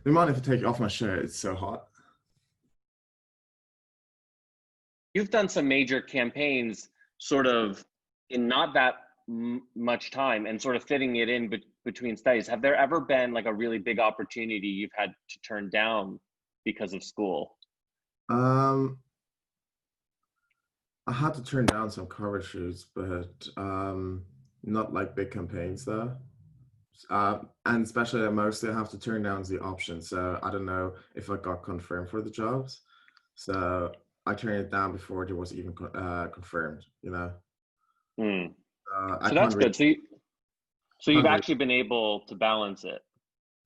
Do you mind if I take off my shirt? It's so hot. You've done some major campaigns sort of in not that much time and sort of fitting it in between studies. Have there ever been like a really big opportunity you've had to turn down because of school? Um, I had to turn down some cover shoots, but not like big campaigns though. And especially mostly I have to turn down the option. So I don't know if I got confirmed for the jobs. So I turned it down before it was even confirmed, you know. Hmm. I So that's good. So you've can't really, actually been able to balance it.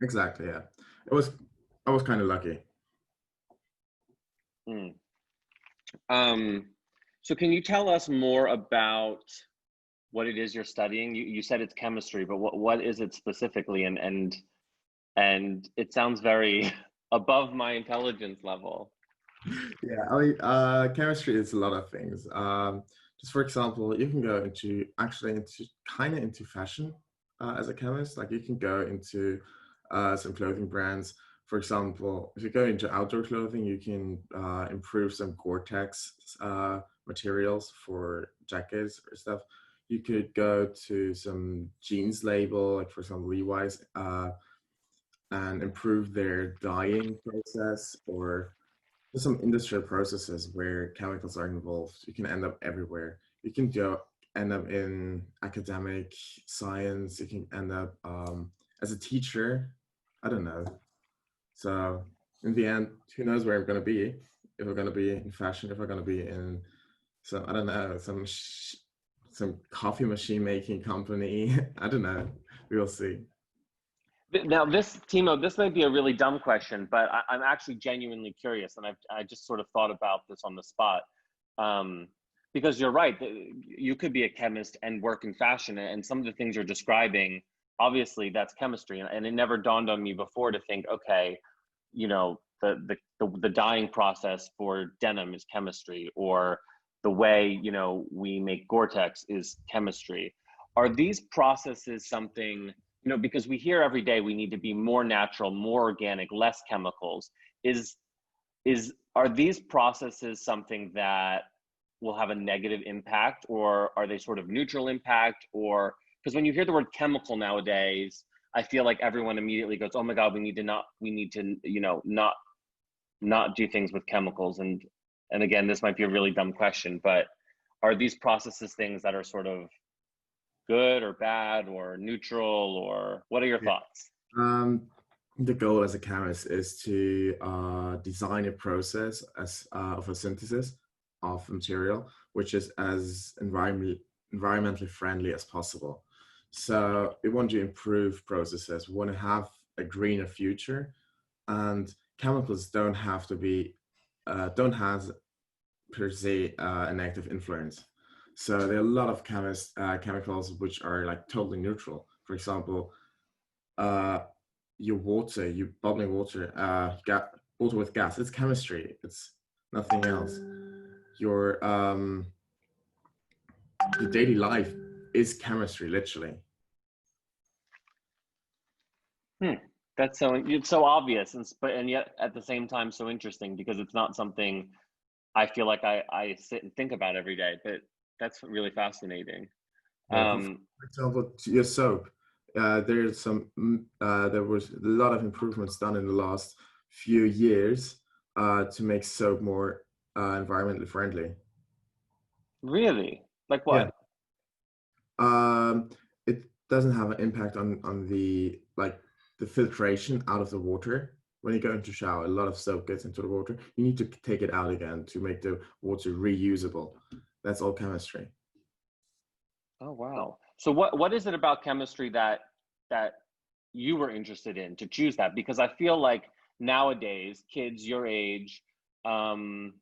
exactly, yeah. It was, I was kind of lucky. Hmm. Um, so can you tell us more about what it is you're studying? You said it's chemistry, but what is it specifically? And it sounds very above my intelligence level. Yeah, I mean, chemistry is a lot of things. Just for example, you can go into actually into kind of into fashion as a chemist. Like you can go into some clothing brands. For example, if you go into outdoor clothing, you can improve some Gore-Tex materials for jackets or stuff. You could go to some jeans label, like for example Levi's, and improve their dyeing process, or there's some industrial processes where chemicals are involved. You can end up everywhere. You can go end up in academic science. You can end up as a teacher. I don't know. So in the end, who knows where I'm going to be? If I'm going to be in fashion, if I'm going to be in some, I don't know, some coffee machine making company. I don't know. We'll see. Now, this, Timo, this may be a really dumb question, but I'm actually genuinely curious, and I just sort of thought about this on the spot. Um, because you're right, you could be a chemist and work in fashion, and some of the things you're describing, obviously, that's chemistry, and it never dawned on me before to think, okay, you know, the dyeing process for denim is chemistry, or the way, you know, we make Gore-Tex is chemistry. Are these processes something, you know, because we hear every day we need to be more natural, more organic, less chemicals. Is are these processes something that will have a negative impact, or are they sort of neutral impact? Or because when you hear the word chemical nowadays, I feel like everyone immediately goes, "Oh my God, we need to, you know, not do things with chemicals." And again, this might be a really dumb question, but are these processes things that are sort of good or bad or neutral, or what are your Yeah. thoughts? Um, the goal as a chemist is to design a process as of a synthesis of material, which is as environmentally friendly as possible. So we want to improve processes. We want to have a greener future, and chemicals don't have to be don't have per se a negative influence. So there are a lot of chemicals which are like totally neutral. For example, uh, your water, you bubbling water, water with gas. It's chemistry. It's nothing else. Your um, your daily life is chemistry, literally. Hmm. That's so, it's so obvious, and yet at the same time so interesting, because it's not something I feel like I sit and think about every day. But that's really fascinating. Yeah. Um, For example, your soap. There was a lot of improvements done in the last few years to make soap more environmentally friendly. really, like Yeah. what? It doesn't have an impact on the like the filtration out of the water. When you go into shower, a lot of soap gets into the water. You need to take it out again to make the water reusable. That's all chemistry. Oh wow. So what is it about chemistry that you were interested in to choose that? Because I feel like nowadays kids your age, um,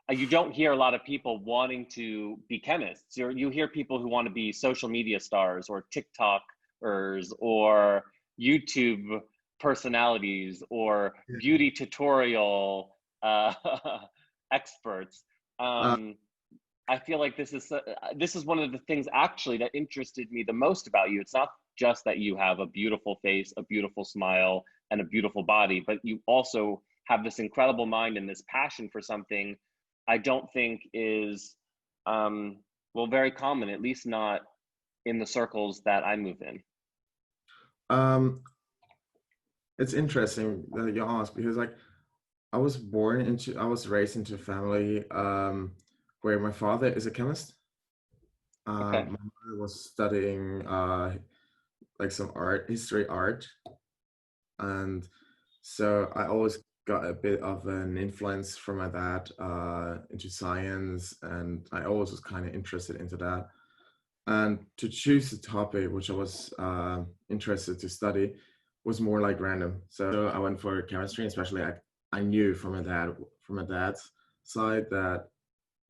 you don't hear a lot of people wanting to be chemists. You hear people who want to be social media stars or TikTokers or YouTube personalities or beauty tutorial experts. Uh, Um, I feel like this is one of the things actually that interested me the most about you. It's not just that you have a beautiful face, a beautiful smile, and a beautiful body, but you also have this incredible mind and this passion for something I don't think is, well, very common, at least not in the circles that I move in. Um, it's interesting that you ask because like I was raised into a family where my father is a chemist. Okay. My mother was studying like some history art, and so I always got a bit of an influence from my dad into science, and I always was kind of interested into that. And to choose the topic which I was interested to study was more like random. So I went for chemistry, especially I knew from my dad's side that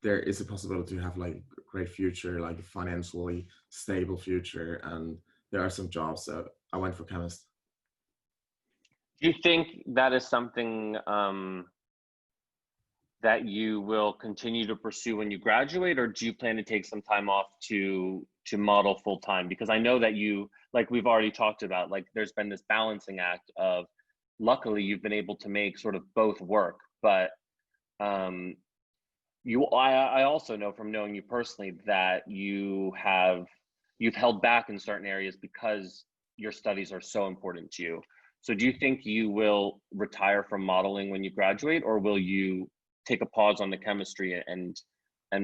there is a possibility to have like a great future, like a financially stable future, and there are some jobs. So I went for chemist. Do you think that is something that you will continue to pursue when you graduate, or do you plan to take some time off to model full time? Because I know that you, like we've already talked about, like there's been this balancing act of, luckily you've been able to make sort of both work, but um, I also know from knowing you personally that you've held back in certain areas because your studies are so important to you. So do you think you will retire from modeling when you graduate, or will you take a pause on the chemistry and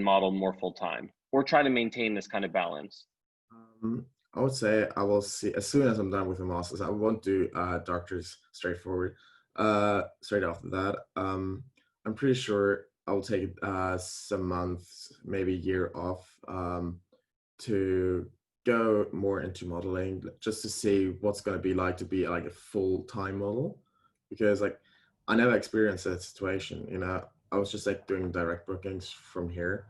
model more full time, or try to maintain this kind of balance? Um, I would say I will see as soon as I'm done with the masters. I won't do doctors straightforward. Straight after that, I'm pretty sure I'll take some months, maybe a year off, to go more into modeling, just to see what's going to be like to be like a full-time model, because like I never experienced that situation. You know, I was just like doing direct bookings from here,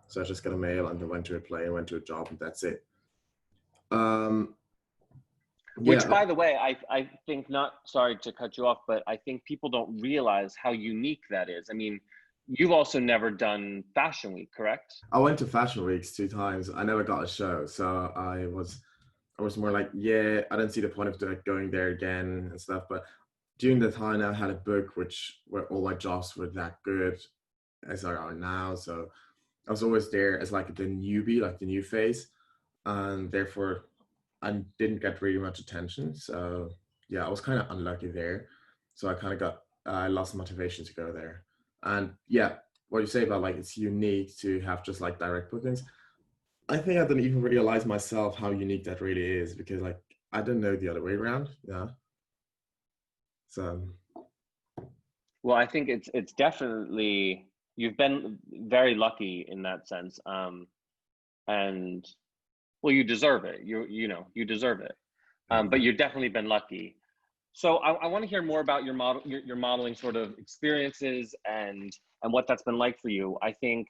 so I just got a mail and then went to a play, went to a job, and that's it. Um, Which, yeah, by the way, I think, not sorry to cut you off, but I think people don't realize how unique that is. I mean, you've also never done Fashion Week, correct? I went to Fashion Weeks 2 times. I never got a show, so I was more like, yeah, I don't see the point of like going there again and stuff. But during the time, I had a book which where all my jobs were that good as they are now. So I was always there as like the newbie, like the new face, and therefore I didn't get really much attention. So yeah, I was kind of unlucky there. So I kind of got I lost motivation to go there. And yeah, what you say about like it's unique to have just like direct bookings. I think I didn't even realize myself how unique that really is because like I didn't know the other way around. Yeah. So Well, I think it's definitely, you've been very lucky in that sense, and well, you deserve it. You know you deserve it, thank but you. you've definitely been lucky. So I want to hear more about your modeling sort of experiences and what that's been like for you. I think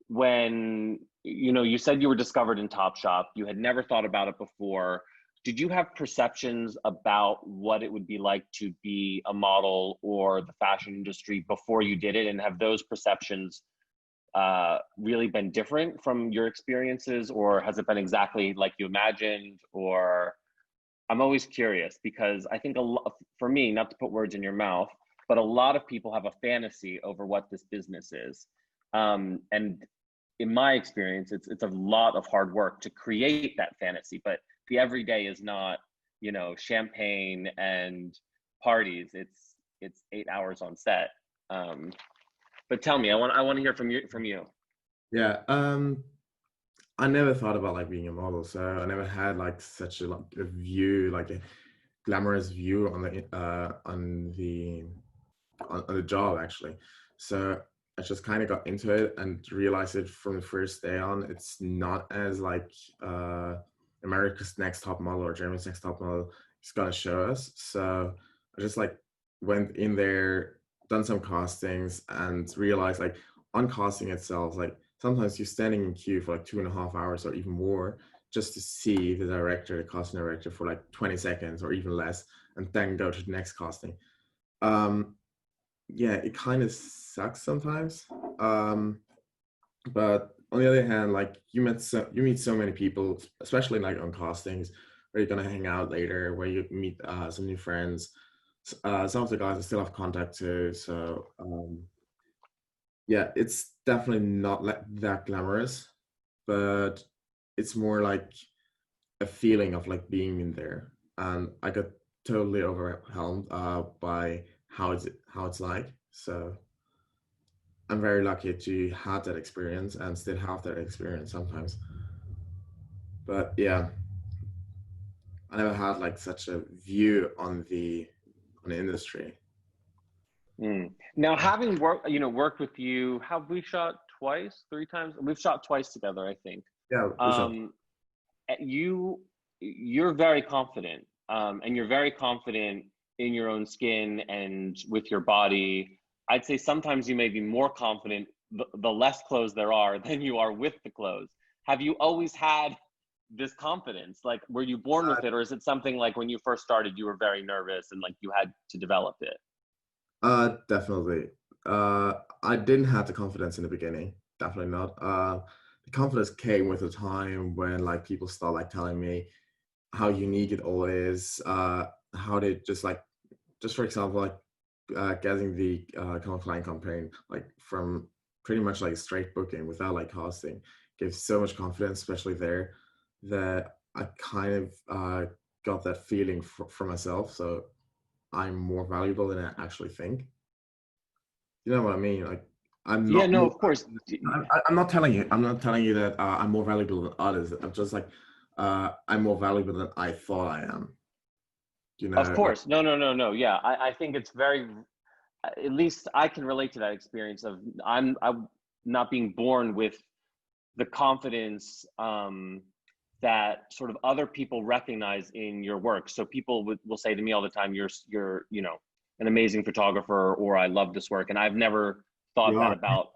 when you said you were discovered in Topshop, you had never thought about it before. Did you have perceptions about what it would be like to be a model or the fashion industry before you did it, and have those perceptions really been different from your experiences, or has it been exactly like you imagined? Or I'm always curious because I think for me, not to put words in your mouth, but a lot of people have a fantasy over what this business is. And in my experience, it's a lot of hard work to create that fantasy, but the everyday is not, champagne and parties. It's 8 hours on set. But tell me, I want to hear from you. Yeah. I never thought about like being a model, so I never had like such a like a view, like a glamorous view on the job actually. So I just kind of got into it and realized it from the first day on. It's not as like America's Next Top Model or Germany's Next Top Model is gonna show us. So I just like went in there, done some castings, and realized like on casting itself, like sometimes you're standing in queue for like 2.5 hours or even more just to see the director, the casting director for like 20 seconds or even less, and then go to the next casting. Um, yeah, it kind of sucks sometimes. Um, but on the other hand, like you meet so many people, especially like on castings, where you're gonna hang out later, where you meet some new friends. Some of the guys I still have contact to. So yeah, it's definitely not like that glamorous, but it's more like a feeling of like being in there. And I got totally overwhelmed by how it's like. So I'm very lucky to have that experience and still have that experience sometimes. But yeah, I never had like such a view on the industry. Mm. Now, having worked with you, have we shot twice, three times? We've shot twice together, I think. Yeah, we shot. Um, you, you're very confident, and you're very confident in your own skin and with your body. I'd say sometimes you may be more confident the less clothes there are than you are with the clothes. Have you always had this confidence? Like, were you born with it, or is it something like when you first started, you were very nervous and like you had to develop it? Definitely. I didn't have the confidence in the beginning. Definitely not. The confidence came with a time when like people start like telling me how unique it all is. How they just for example, like getting the Calvin Klein campaign like from pretty much like straight booking without like casting gives so much confidence, especially there, that I kind of got that feeling for myself. So I'm more valuable than I actually think. You know what I mean? Like I'm Yeah, not no, more. of course. I'm not telling you. I'm not telling you that I'm more valuable than others. I'm just like I'm more valuable than I thought I am. You Of know, like course. No, no, no, no. Yeah, I think it's very, at least I can relate to that experience of I'm not being born with the confidence that sort of other people recognize in your work. So people will say to me all the time, you're an amazing photographer, or I love this work, and I've never thought you that are. about.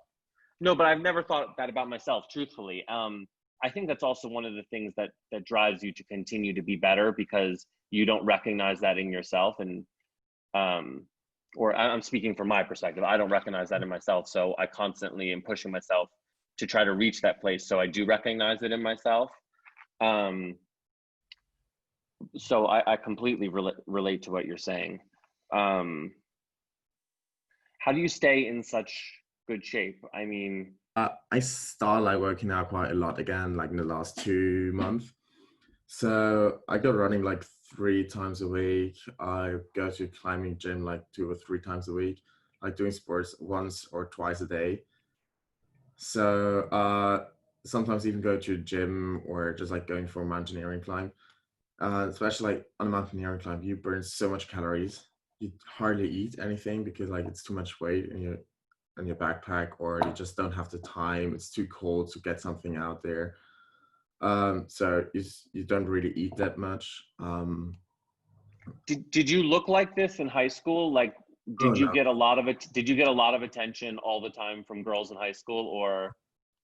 No, but I've never thought that about myself, truthfully. I think that's also one of the things that drives you to continue to be better, because you don't recognize that in yourself, and um, or I'm speaking from my perspective. I don't recognize that in myself, so I constantly am pushing myself to try to reach that place. So I do recognize it in myself. Um, so I completely relate to what you're saying. Um, how do you stay in such good shape? I mean, I started like working out quite a lot again, like in the last 2 months. So I go running like 3 times a week. I go to climbing gym like 2 or 3 times a week. Like doing sports once or twice a day. So sometimes even go to gym or just like going for a mountaineering climb. Especially like on a mountaineering climb, you burn so much calories. You hardly eat anything because like it's too much weight in your backpack, or you just don't have the time. It's too cold to get something out there. So you don't really eat that much. did you look like this in high school? Like, Oh did you no, get a lot of it? Did you get a lot of attention all the time from girls in high school, or?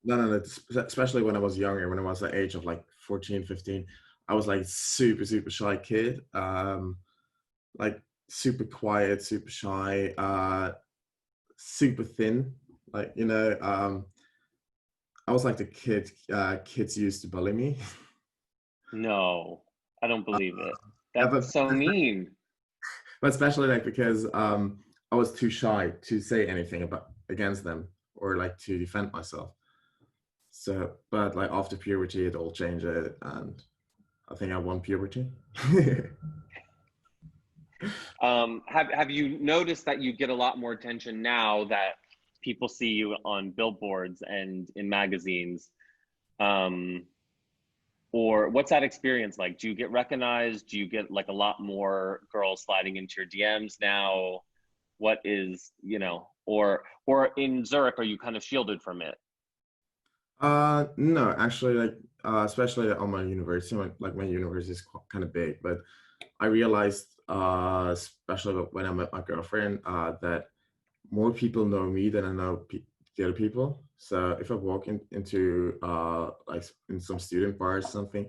no. Especially when I was younger, when I was the age of like 14, 15, I was like super shy kid. Like super quiet, super shy, super thin. Like I was like the kid kids used to bully me. No, I don't believe it. Yeah, That's so mean. but especially like because I was too shy to say anything about against them or like to defend myself. So, but like after puberty, it all changed, and I think I won puberty. Have you noticed that you get a lot more attention now that people see you on billboards and in magazines? Um, or what's that experience like? Do you get recognized? Do you get like a lot more girls sliding into your DMs now? What is, or in Zurich, are you kind of shielded from it? No, actually, like especially on my university, like my university is kind of big, but I realized, especially when I met my girlfriend, that more people know me than I know the other people. So if I walk into like in some student bars or something,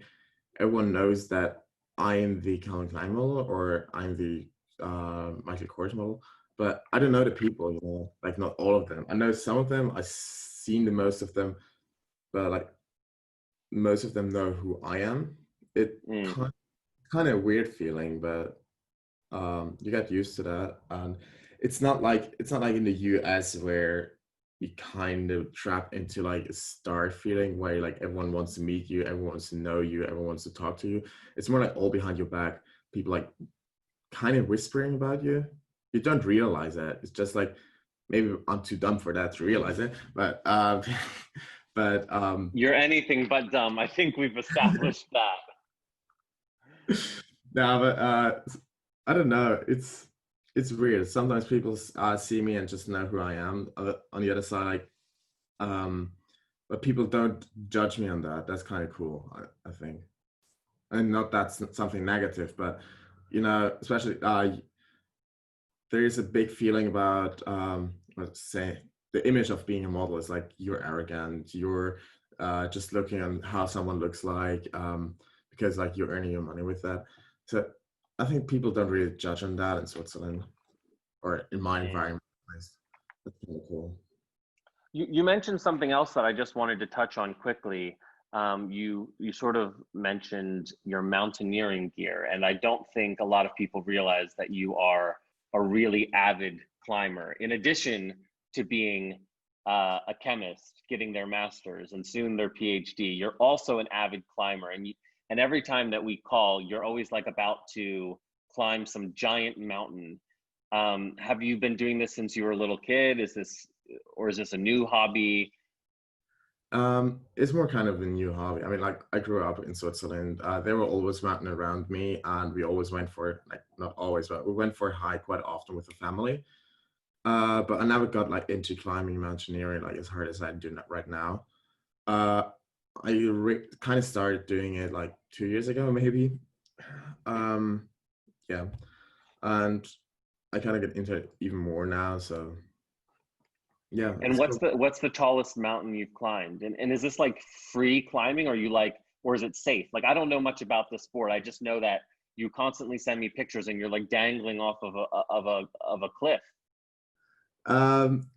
everyone knows that I am the Calvin Klein model or I'm the Michael Kors model. But I don't know the people, like not all of them. I know some of them. I've seen the most of them, but like most of them know who I am. It Mm. kind of weird feeling, but You get used to that, and it's not like in the US where you kind of trap into like a star feeling where like everyone wants to meet you, everyone wants to know you, everyone wants to talk to you. It's more like all behind your back, people like kind of whispering about you. You don't realize that. It's just like maybe I'm too dumb for that to realize it, but but You're anything but dumb. I think we've established that. no, but I don't know. It's weird. Sometimes people see me and just know who I am. On the other side, like but people don't judge me on that. That's kind of cool, I think. And not that's something negative, but especially there is a big feeling about let's say the image of being a model is like you're arrogant, you're just looking on how someone looks like because like you're earning your money with that. So I think people don't really judge on that in Switzerland or in my Mm. environment. That's kind of cool. You mentioned something else that I just wanted to touch on quickly. You sort of mentioned your mountaineering gear, and I don't think a lot of people realize that you are a really avid climber. In addition to being a chemist, getting their master's and soon their PhD, you're also an avid climber, and every time that we call, you're always like about to climb some giant mountain. Have you been doing this since you were a little kid? Is this a new hobby? It's more kind of a new hobby. I mean, like I grew up in Switzerland. There were always mountains around me, and we always went for like not always, but we went for a hike quite often with the family. But I never got like into climbing mountaineering like as hard as I do right now. Uh, I kind of started doing it like 2 years ago, maybe. Um, yeah, and I kind of get into it even more now. So yeah, And it's cool. what's the tallest mountain you've climbed? And is this like free climbing, or you like, or is it safe? Like I don't know much about the sport. I just know that you constantly send me pictures and you're like dangling off of a cliff. Um,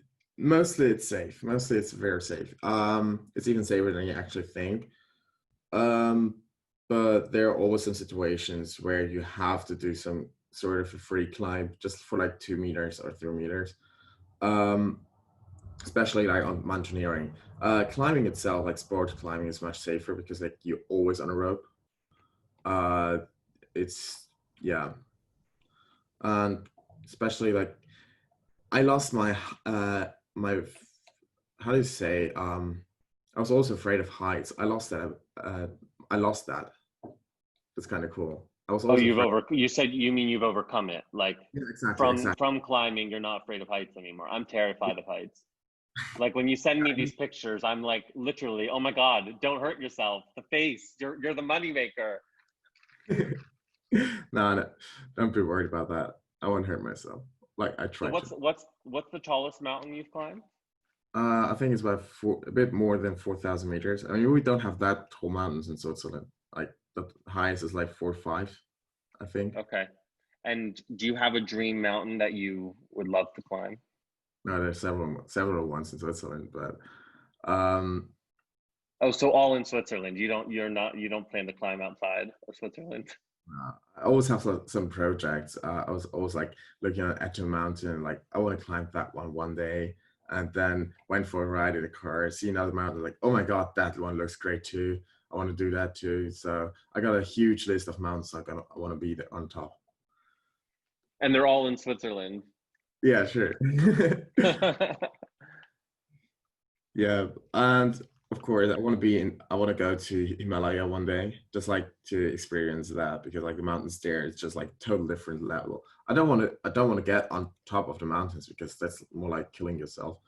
Mostly it's safe. Mostly it's very safe. It's even safer than you actually think. Um, but there are always some situations where you have to do some sort of a free climb just for like 2 meters or 3 meters. Um, Especially like on mountaineering. Climbing itself, like sport climbing, is much safer because like you're always on a rope. Uh, it's yeah, and especially like I lost my how do you say I was also afraid of heights. Uh I lost that. That's kind of cool. I was Oh, also afraid. you said you mean you've overcome it. Like Yeah, exactly, exactly. from climbing, you're not afraid of heights anymore. I'm terrified of heights. Like when you send me these pictures, I'm like literally, oh my God, don't hurt yourself. The face, you're the moneymaker. No, no, don't be worried about that. I won't hurt myself. Like I So try to. what's the tallest mountain you've climbed? I think it's about a bit more than 4,000 meters. I mean, we don't have that tall mountains in Switzerland. Like the highest is like 4 or 5, I think. Okay. And do you have a dream mountain that you would love to climb? No, there's several ones in Switzerland, but um, Oh, so all in Switzerland. You don't plan to climb outside of Switzerland. I always have some projects. I was always like looking at Etna Mountain, like I want to climb that one day, and then went for a ride in the car, see another mountain, like oh my god, that one looks great too. I want to do that too. So I got a huge list of mountains I want to be there on top. And they're all in Switzerland. Yeah, sure. Yeah, and of course, I want to go to Himalaya one day, just like to experience that because like the mountains there is just like total different level. I don't want to get on top of the mountains because that's more like killing yourself.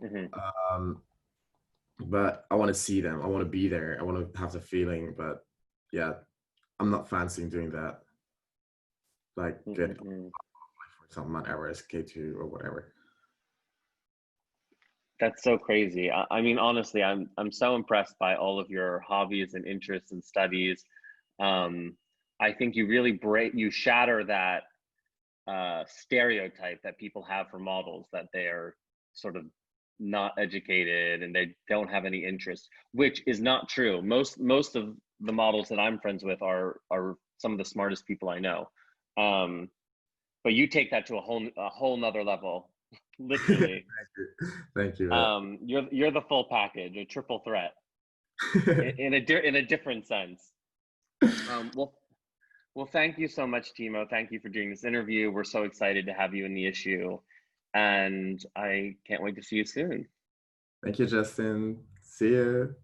Hmm. Um, but I want to see them. I want to be there. I want to have the feeling. But yeah, I'm not fancying doing that. Like get Mm-mm. for example Mount Everest, K2 or whatever. That's so crazy. I mean, honestly, I'm so impressed by all of your hobbies and interests and studies. Um, I think you shatter that stereotype that people have for models, that they are sort of not educated and they don't have any interest, which is not true. Most of the models that I'm friends with are some of the smartest people I know. Um, but you take that to a whole nother level, literally. Thank you. You're the full package, a triple threat in a different sense. Well, thank you so much, Timo. Thank you for doing this interview. We're so excited to have you in the issue, and I can't wait to see you soon. Thank you, Justin. See you.